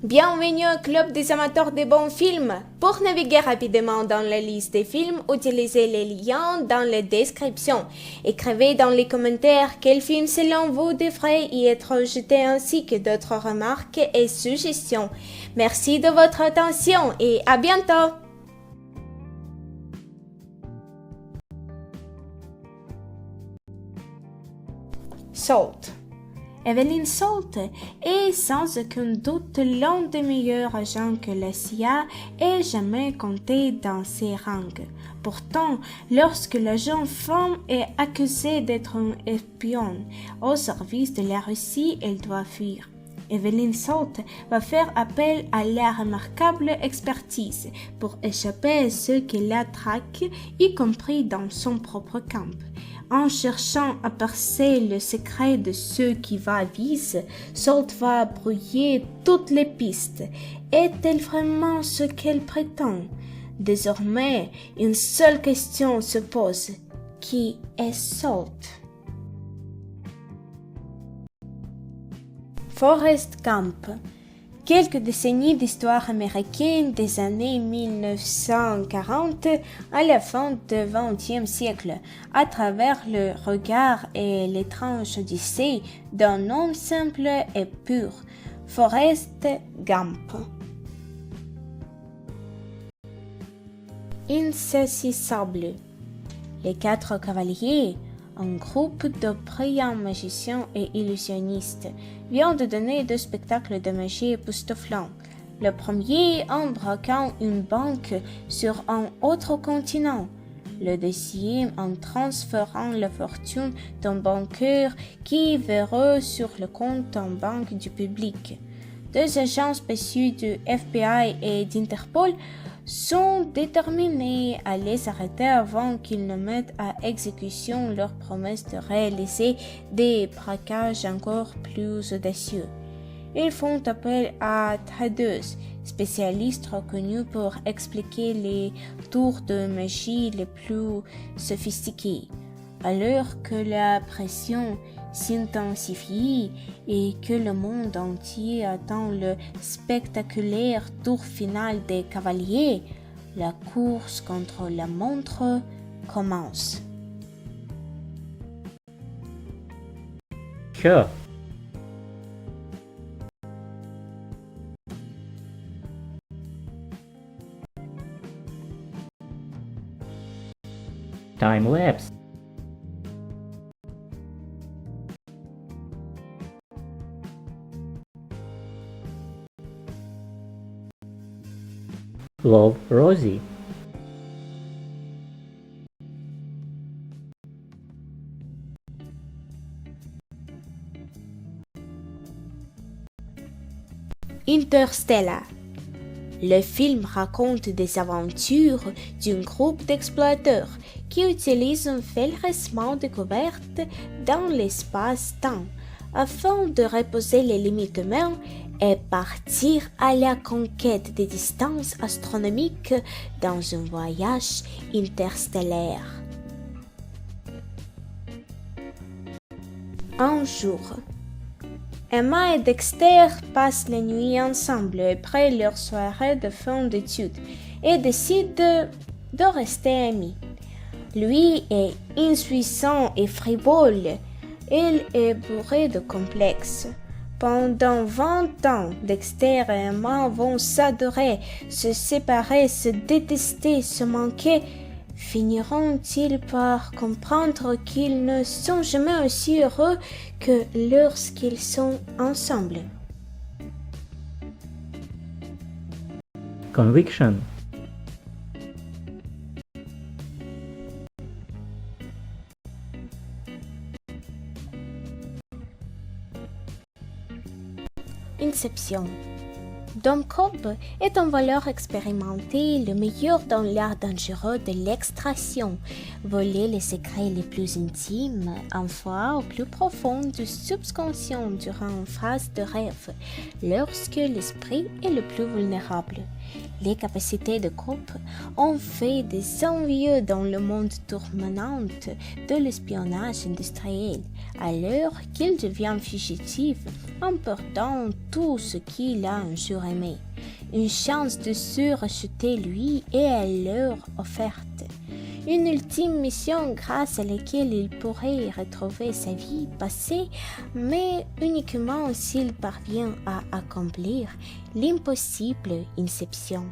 Bienvenue au club des amateurs de bons films. Pour naviguer rapidement dans la liste des films, utilisez les liens dans la description. Écrivez dans les commentaires quel film selon vous devrait y être jeté ainsi que d'autres remarques et suggestions. Merci de votre attention et à bientôt. Salt. Evelyn Salt est sans aucun doute l'un des meilleurs agents que la CIA ait jamais compté dans ses rangs. Pourtant, lorsque la jeune femme est accusée d'être une espionne au service de la Russie, elle doit fuir. Evelyn Salt va faire appel à la remarquable expertise pour échapper à ceux qui la traquent, y compris dans son propre camp. En cherchant à percer le secret de ceux qui va viser, Salt va brouiller toutes les pistes. Est-elle vraiment ce qu'elle prétend? Désormais, une seule question se pose. Qui est Salt? Forrest Gump. Quelques décennies d'histoire américaine des années 1940 à la fin du XXe siècle, à travers le regard et l'étrange odyssée d'un homme simple et pur, Forrest Gump. Insaisissable. Les quatre cavaliers, un groupe de brillants magiciens et illusionnistes, vient de donner deux spectacles de magie époustouflants. Le premier en braquant une banque sur un autre continent. Le deuxième en transférant la fortune d'un banqueur qui verrait sur le compte en banque du public. Deux agents spéciaux du FBI et d'Interpol sont déterminés à les arrêter avant qu'ils ne mettent à exécution leur promesse de réaliser des braquages encore plus audacieux. Ils font appel à tradeuses, spécialistes reconnus pour expliquer les tours de magie les plus sophistiqués. Alors que la pression s'intensifie et que le monde entier attend le spectaculaire tour final des cavaliers, la course contre la montre commence. Sure. Time lapse. Love, Rosie. Interstellar. Le film raconte des aventures d'un groupe d'explorateurs qui utilisent un fraîchement découverte dans l'espace-temps afin de reposer les limites humaines et partir à la conquête des distances astronomiques dans un voyage interstellaire. Un jour, Emma et Dexter passent la nuit ensemble après leur soirée de fin d'études et décident de rester amis. Lui est insouciant et frivole, elle est bourrée de complexes. Pendant 20 ans, Dexter et Emma vont s'adorer, se séparer, se détester, se manquer. Finiront-ils par comprendre qu'ils ne sont jamais aussi heureux que lorsqu'ils sont ensemble? Conviction. Inception. Dom Cobb est un voleur expérimenté, le meilleur dans l'art dangereux de l'extraction, voler les secrets les plus intimes, enfoui au plus profond du subconscient durant une phase de rêve, lorsque l'esprit est le plus vulnérable. Les capacités de Cobb ont fait des envieux dans le monde tourmentant de l'espionnage industriel. Alors qu'il devient fugitif, emportant tout ce qu'il a un jour aimé, une chance de se racheter lui et à leur offerte, une ultime mission grâce à laquelle il pourrait retrouver sa vie passée, mais uniquement s'il parvient à accomplir l'impossible inception.